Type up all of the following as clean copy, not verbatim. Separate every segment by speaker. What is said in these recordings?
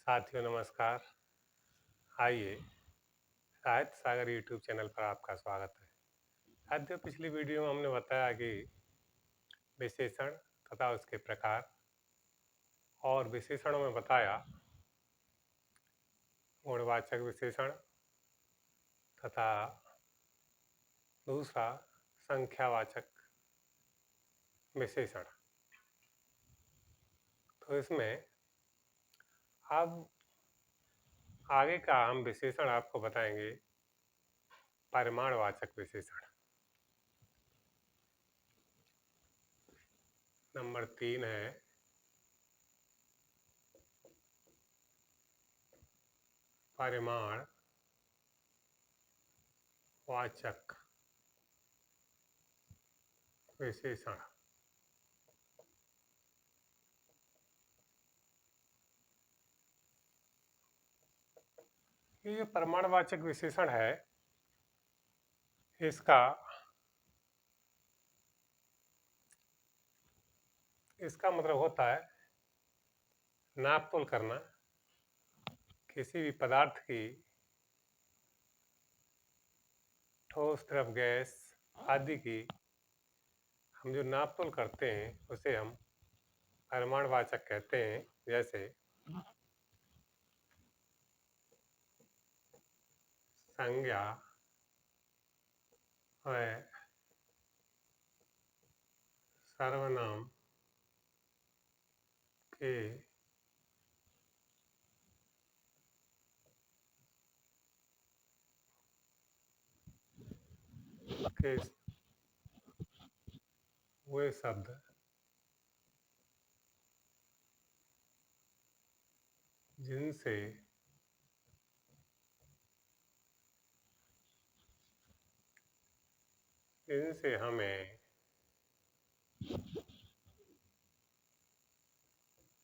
Speaker 1: साथियों नमस्कार। आइए साहित्य सागर यूट्यूब चैनल पर आपका स्वागत है। साथियों पिछली वीडियो में हमने बताया कि विशेषण तथा उसके प्रकार और विशेषणों में बताया गुणवाचक विशेषण तथा दूसरा संख्यावाचक विशेषण। तो इसमें अब आगे का हम विशेषण आपको बताएंगे परिमाणवाचक विशेषण। नंबर 3 है परिमाणवाचक विशेषण। ये जो परिमाणवाचक विशेषण है इसका मतलब होता है नाप तोल करना किसी भी पदार्थ की ठोस द्रव गैस आदि की हम जो नाप तोल करते हैं उसे हम परिमाणवाचक कहते हैं। जैसे संज्ञा व सर्वनाम के वे शब्द जिनसे हमें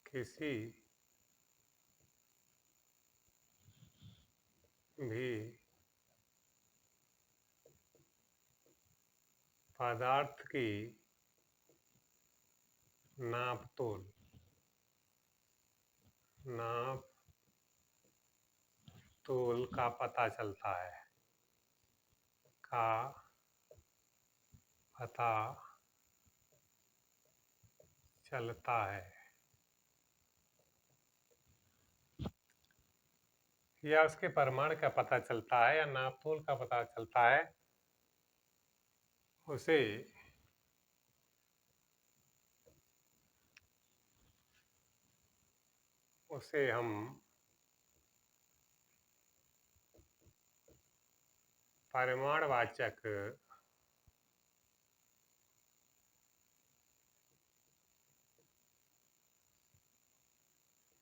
Speaker 1: किसी भी पदार्थ की नाप तोल का पता चलता है या उसके परिमाण का पता चलता है या नाप तोल का पता चलता है उसे हम परिमाणवाचक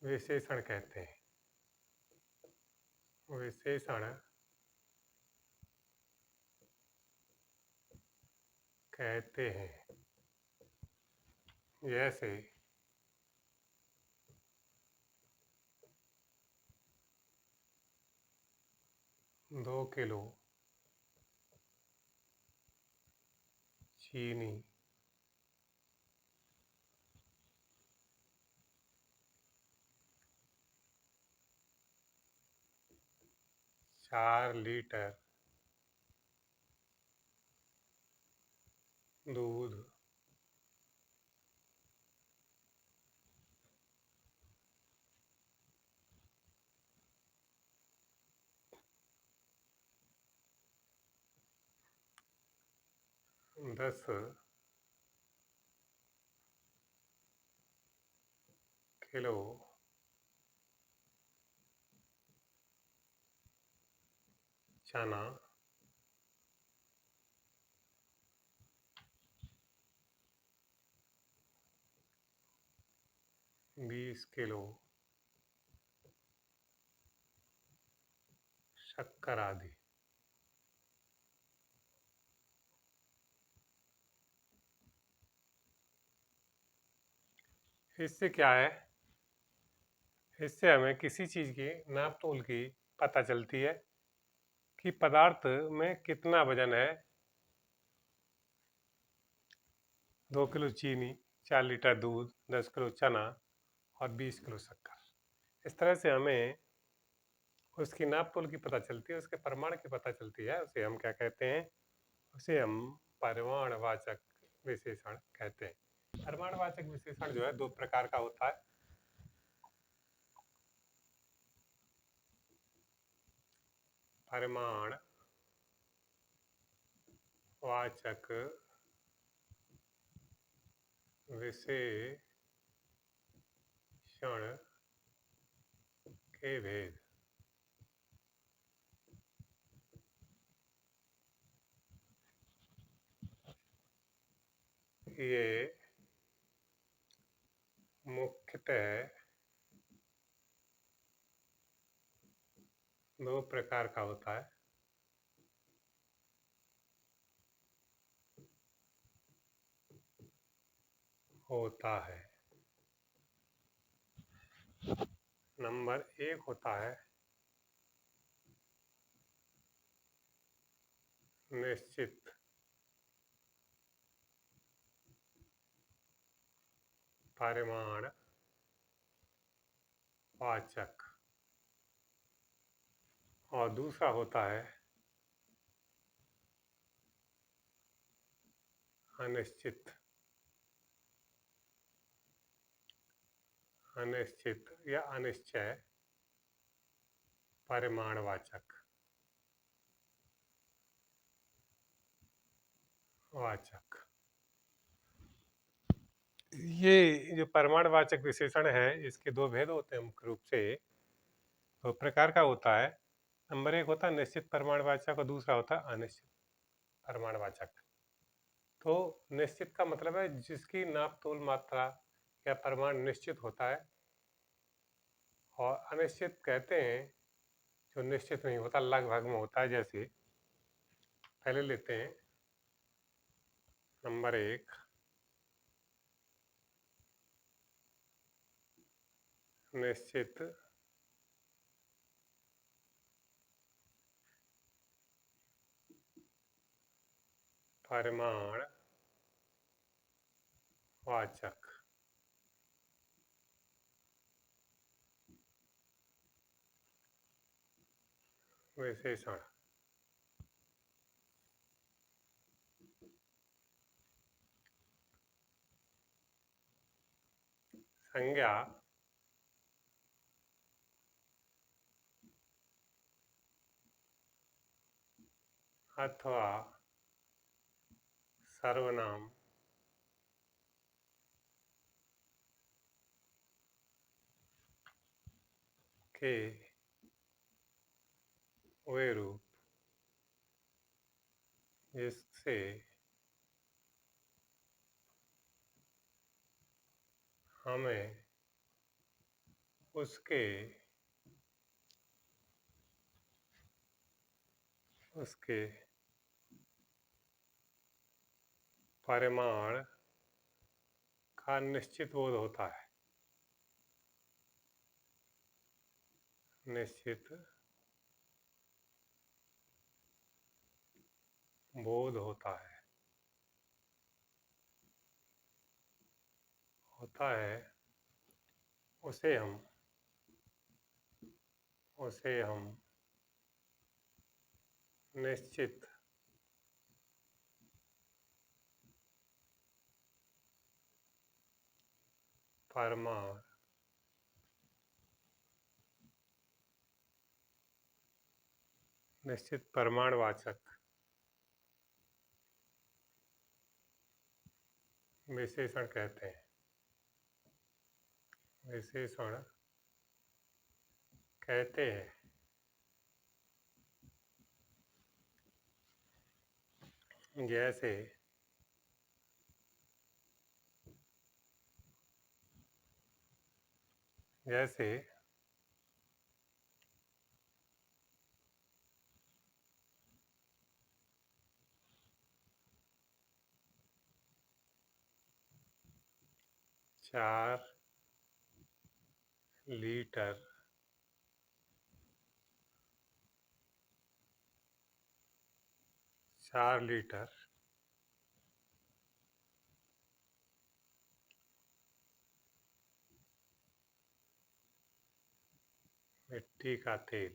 Speaker 1: विशेषण कहते हैं। जैसे 2 किलो चीनी 4 लीटर दूध 10 किलो चना 20 किलो शक्कर आदि। इससे क्या है, इससे हमें किसी चीज की नाप तोल की पता चलती है कि पदार्थ में कितना वजन है। 2 किलो चीनी, 4 लीटर दूध, 10 किलो चना और 20 किलो शक्कर, इस तरह से हमें उसकी नाप तोल की पता चलती है, उसके परिमाण की पता चलती है। उसे हम क्या कहते हैं? उसे हम परिमाणवाचक विशेषण कहते हैं। परिमाणवाचक विशेषण जो है दो प्रकार का होता है। परिमाणवाचक विशेषण के भेद। ये मुख्यतः दो प्रकार का होता है। नंबर एक होता है निश्चित परिमाणवाचक और दूसरा होता है अनिश्चित या अनिश्चय परिमाणवाचक ये जो परिमाणवाचक विशेषण है इसके दो भेद होते हैं मुख्य रूप से। दो प्रकार का होता है। नंबर एक होता है निश्चित परिमाणवाचक और दूसरा होता है अनिश्चित परिमाणवाचक। तो निश्चित का मतलब है जिसकी नाप तोल मात्रा या परिमाण निश्चित होता है, और अनिश्चित कहते हैं जो निश्चित नहीं होता, लगभग में होता है। जैसे पहले लेते हैं नंबर एक, निश्चित परिमाणवाचक विशेषण। संज्ञा अथवा सर्वनाम के वे रूप जिससे हमें उसके परिमाण का निश्चित बोध होता है। निश्चित बोध होता है उसे हम निश्चित परिमाण निश्चित परिमाणवाचक विशेषण कहते हैं। विशेषण कहते हैं जैसे जैसे 4 लीटर 4 लीटर मिट्टी का तेल।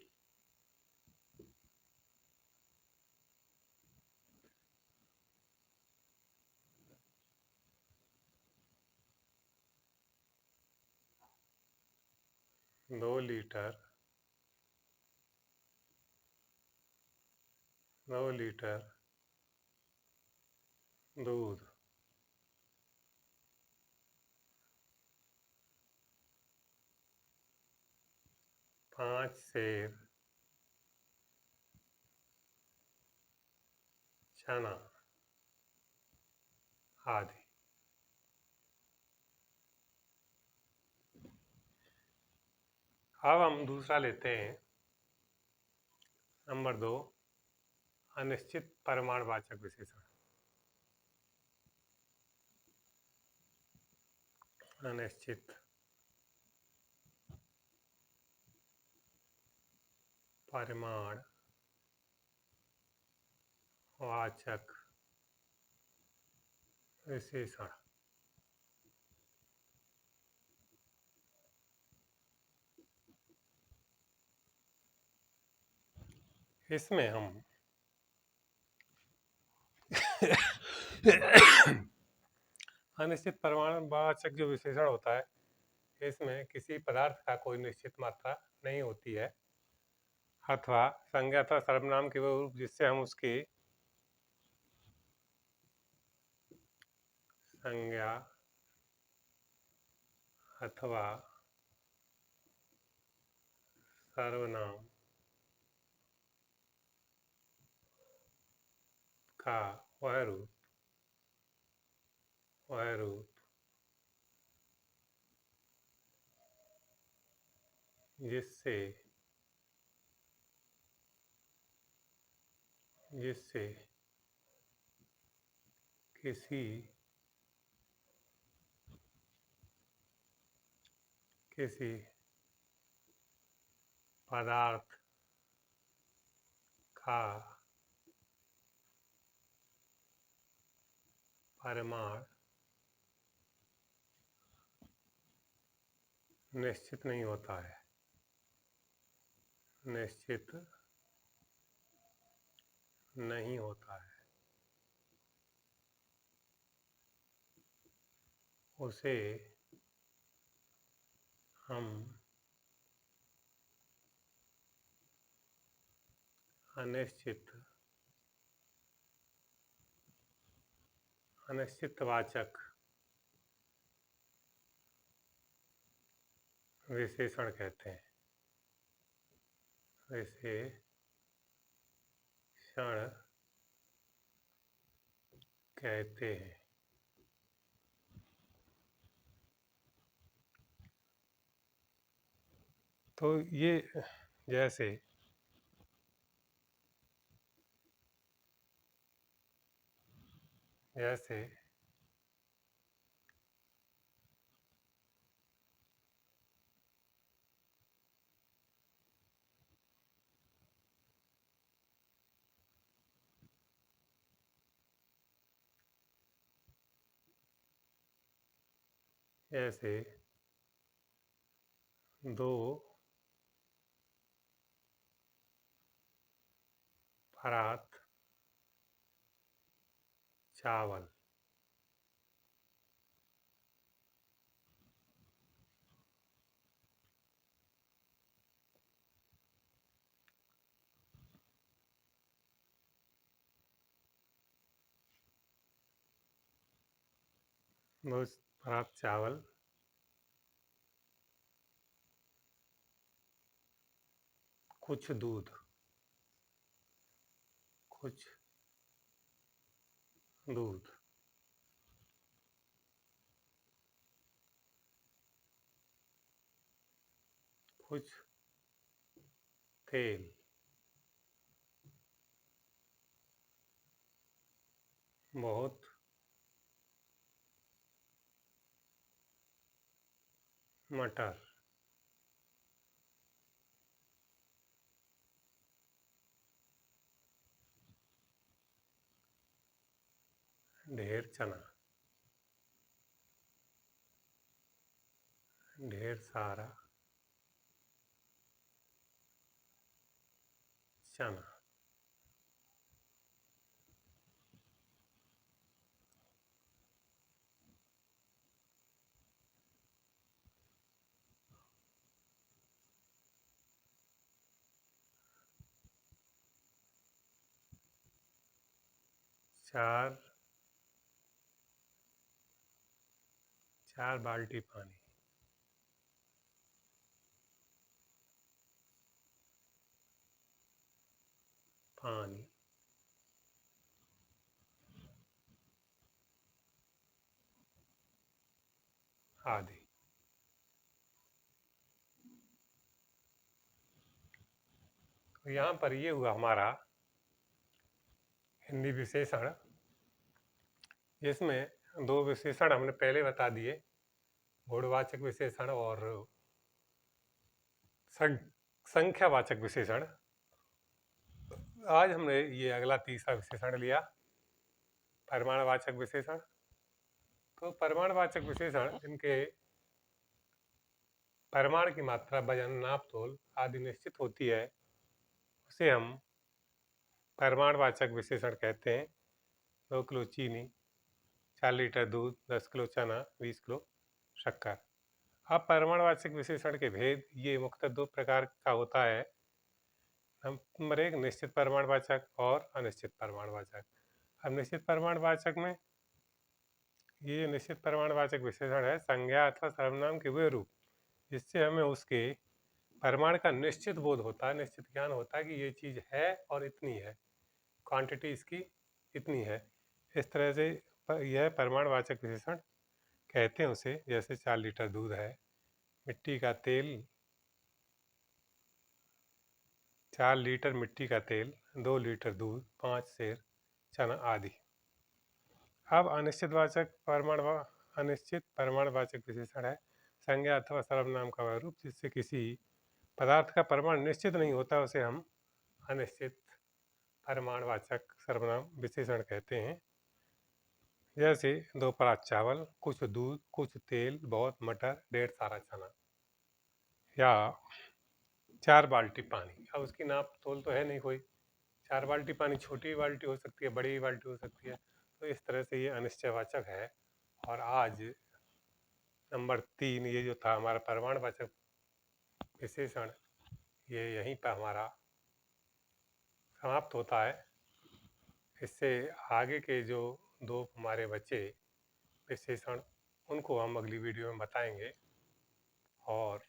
Speaker 1: 2 लीटर 2 लीटर दूध। 5 सेर चना आदि। अब हम दूसरा लेते हैं, नंबर 2, अनिश्चित परिमाणवाचक विशेषण। अनिश्चित परिमाणवाचक विशेषण। इसमें हम अनिश्चित परिमाणवाचक जो विशेषण होता है, इसमें किसी पदार्थ का कोई निश्चित मात्रा नहीं होती है, अथवा संज्ञा अथवा सर्वनाम के वो रूप जिससे हम उसकी संज्ञा अथवा सर्वनाम का वह रूप जिससे किसी पदार्थ का परिमाण निश्चित नहीं होता है, उसे हम अनिश्चितवाचक विशेषण कहते हैं। तो ये जैसे जैसे 2 परात चावल। परात चावल कुछ दूध कुछ तेल, बहुत मटर, ढेर चना, ढेर सारा चना। 4 बाल्टी पानी। पानी आदि। तो यहाँ पर ये हुआ हमारा हिंदी विशेषण, जिसमें 2 विशेषण हमने पहले बता दिए, गुणवाचक विशेषण और संख्यावाचक विशेषण। आज हमने ये अगला तीसरा विशेषण लिया, परिमाणवाचक विशेषण। तो परिमाणवाचक विशेषण जिनके परिमाण की मात्रा, वजन, नाप तोल आदि निश्चित होती है, उसे हम परिमाणवाचक विशेषण कहते हैं। 2 किलो चीनी, 4 लीटर दूध, 10 किलो चना, 20 किलो शक्कर। अब परिमाणवाचक विशेषण के भेद ये मुख्यतः 2 प्रकार का होता है। नंबर 1 निश्चित परिमाणवाचक और अनिश्चित परिमाणवाचक। अब निश्चित परिमाणवाचक में ये निश्चित परिमाणवाचक विशेषण है संज्ञा अथवा सर्वनाम के वे रूप जिससे हमें उसके परिमाण का निश्चित बोध होता है, निश्चित ज्ञान होता है कि ये चीज़ है और इतनी है, क्वांटिटी इसकी इतनी है। इस तरह से यह परिमाणवाचक विशेषण कहते हैं उसे। जैसे 4 लीटर दूध है, मिट्टी का तेल 4 लीटर मिट्टी का तेल, 2 लीटर दूध, 5 सेर चना आदि। अब अनिश्चित परिमाणवाचक विशेषण है संज्ञा अथवा सर्वनाम का वह रूप जिससे किसी पदार्थ का परिमाण निश्चित नहीं होता, उसे हम अनिश्चित परिमाणवाचक सर्वनाम विशेषण कहते हैं। जैसे 2 परात चावल, कुछ दूध, कुछ तेल, बहुत मटर, ढेर सारा चना, या 4 बाल्टी पानी। अब उसकी नाप तोल तो है नहीं कोई, 4 बाल्टी पानी छोटी बाल्टी हो सकती है, बड़ी बाल्टी हो सकती है। तो इस तरह से ये अनिश्चयवाचक है। और आज नंबर 3 ये जो था हमारा परिमाणवाचक विशेषण, ये यहीं पर हमारा समाप्त होता है। इससे आगे के जो 2 हमारे बचे विशेषण, उनको हम अगली वीडियो में बताएंगे। और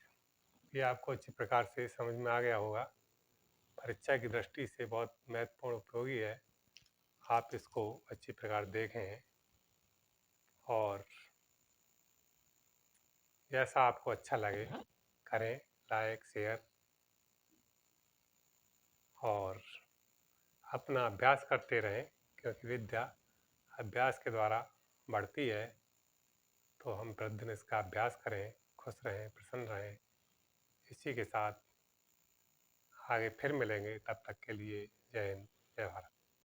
Speaker 1: ये आपको अच्छी प्रकार से समझ में आ गया होगा, परीक्षा की दृष्टि से बहुत महत्वपूर्ण उपयोगी है। आप इसको अच्छी प्रकार देखें और जैसा आपको अच्छा लगे करें, लाइक, शेयर, और अपना अभ्यास करते रहें, क्योंकि विद्या अभ्यास के द्वारा बढ़ती है। तो हम प्रतिदिन इसका अभ्यास करें, खुश रहें, प्रसन्न रहें। इसी के साथ आगे फिर मिलेंगे, तब तक के लिए जय हिंद, जय भारत।